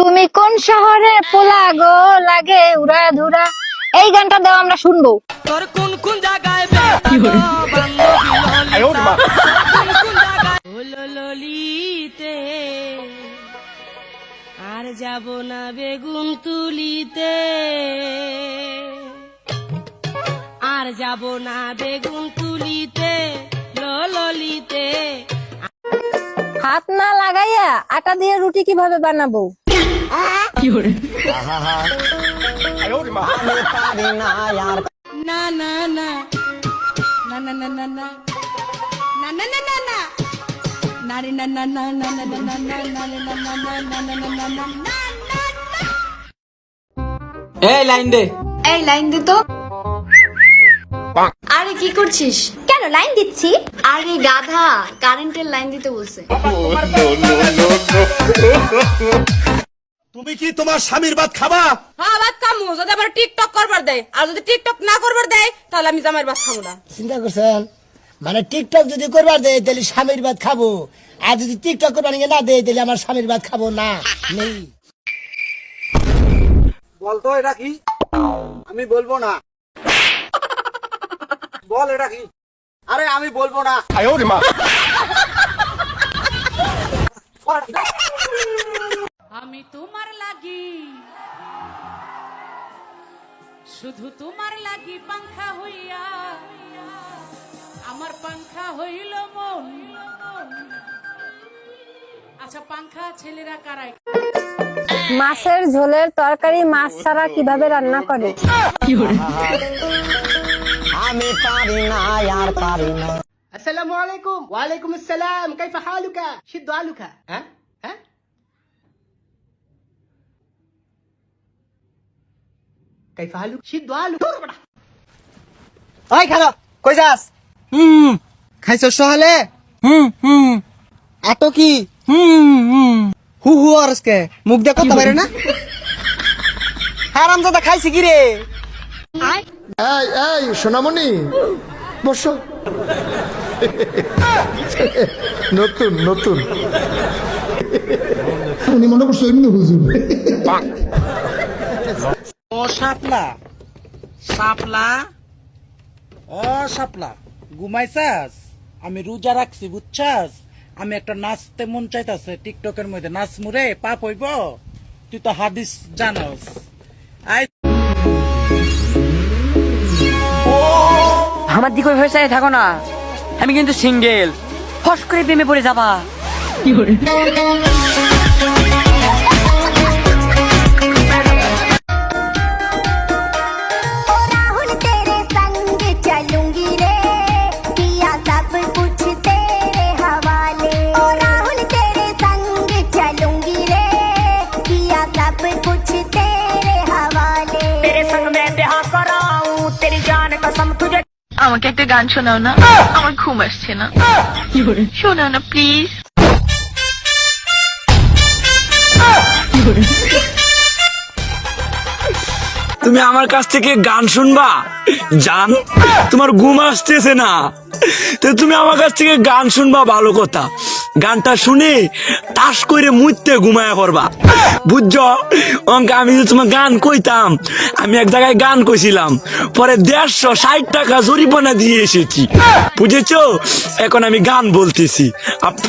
তুমি কোন শহরে পোলা গো লাগে উড়া ধুরা, এই গানটা দাও আমরা শুনবো। তোর কোন কোন জায়গায় বান্ধবী ললিতা, কোন কোন জায়গায় হলো ললিতে, আর যাব না বেগুন তুলিতে, আর যাব না বেগুন তুলিতে ললিতে। হাত না লাগাইয়া আটা দিয়ে রুটি কিভাবে বানাবো? না না না না না না না না না না না না না নারে না না না না না না না না না না না না না। এই লাইন দে। এই লাইন দে তো। আরে কি করছিস? কেন লাইন দিচ্ছি? আরে গাধা, কারেন্টের লাইন দিতে বলছে। তুমি কি তোমার স্বামীর ভাত খাবা? হ্যাঁ ভাত খামু, যদি আবার টিকটক করবার দেয়, আর যদি টিকটক না করবার দেয় তাহলে আমি জামাইয়ের ভাত খাবো না। চিন্তা করছেন? মানে টিকটক যদি করবার দেয় তাহলে স্বামীর ভাত খাবো, আর যদি টিকটক করবার না দেয় তাহলে আমার স্বামীর ভাত খাবো না। নেই বলতো এটা কি? আমি বলবো না। বল এটা কি? আরে আমি বলবো না। আমি তোমার লাগি, শুধু তোমার লাগি পাংখা হইয়া, আমার পাংখা হইল মন। আচ্ছা পাংখা ছেলেরা কারাই? মাছের ঝোলের তরকারি মাছ ছাড়া কিভাবে রান্না করে? আমি পারি না আর পারি না। السلام عليكم. وعليكم السلام. كيف حالك؟ شد حالك. ها ها كيف حالك؟ شد حالك. ওই খালো কই যাস? খাইছ সহলে? এত কি? হু হু আরসকে মুখ দিয়ে কথা বাইরে না? হারামজাদা খাইছি কি রে? এই এই সোনামণি বসো। নতুন নতুন উনি মনে করছো এমনি হুজুর। ও শাপলা শাপলা, ও শাপলা ঘুমাইছাস? আমি রোজা রাখছি বুঝছাস? আমি একটা নাচতে মন চাইতাছে, টিকটকের মধ্যে নাচ মুরে পাপ হইব। তুই তো হাদিস জানোস। আমার দিকে ওইভাবে চাই থাকো না, আমি কিন্তু সিঙ্গেল। ফস করে প্রেমে পড়ে যাবা। আমাকে একটা গান শোনাও না, আমার ঘুম আসছে না। শোনাও না প্লিজ। তুমি আমার কাছ থেকে গান শুনবা? জান, তোমার ঘুম আসতেছে না, তো তুমি আমার কাছ থেকে গান শুনবা, ভালো কথা। গানটা শুনে টাস করে মুইতে ঘুমায়া পড়বা, বুঝছো? অঙ্কে আমি যে তোমার গান কইতাম, আমি এক জায়গায় গান কইছিলাম, পরে 160 টাকা জরিমানা দিয়ে এসেছি, বুঝেছো? এখন আমি গান বলতেছি,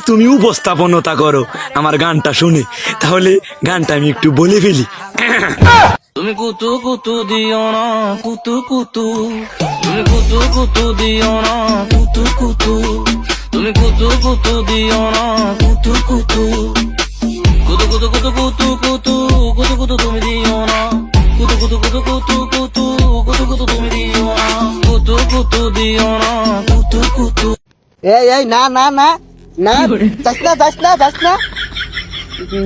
তুমি উপস্থাপনতা করো আমার গানটা শুনে। তাহলে গানটা আমি একটু বলে ফেলি। তুমি কুতু কুতু দিও না, কুতু কুতু, তুমি কুতু কুতু দিও না, কুতু কুতু, তুমি কুতু কুতু দিও না, কুতু কুতু, কুতু কুতু কুতু কুতু কুতু কুতু কুতু তুমি দিও না, কুতু কুতু কুতু কুতু কুতু কুতু কুতু তুমি দিও না, কুতু কুতু দিও না, কুতু কুতু। এই এই না না না না, যাস না যাস না যাস না,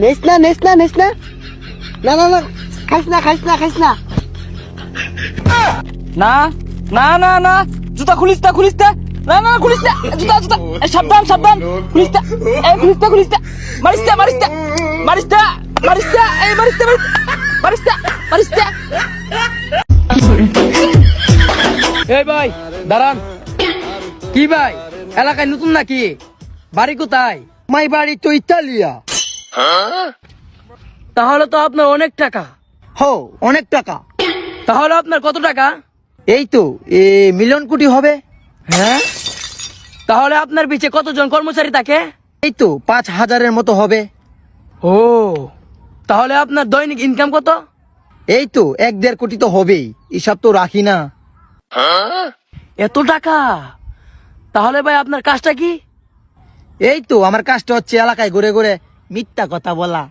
নেস না নেস না নেস না, না না না, খাইস না খাইস না খাইস না। না না না না, জুতা খুলিস না খুলিস না, না না খুলিস না, জুতা জুতা, সাবধান সাবধান, খুলিস না, এই খুলিস না খুলিস না, মারিস না মারিস না মারিস না মারিস না, এই মারিস না মারিস না মারিস না। এই ভাই দাঁড়ান। কি ভাই, এলাকায় নতুন নাকি? বাড়ি কোথায়? মাই বাড়ি তো ইতালিয়া। তাহলে তো আপনার অনেক টাকা। হো, অনেক টাকা। তাহলে আপনার কত টাকা? এই তো মিলিয়ন কোটি হবে। হ্যাঁ, তাহলে আপনার পিছে কতজন কর্মচারী থাকে? এই তো 5,000-এর মতো হবে। ও, তাহলে আপনার দৈনিক ইনকাম কত? এই তো 1-1.5 কোটি তো হবেই, এসব তো রাখি না। এত টাকা? তাহলে ভাই আপনার কাজটা কি? এই তো আমার কাজটা হচ্ছে এলাকায় ঘুরে ঘুরে মিথ্যা কথা বলা।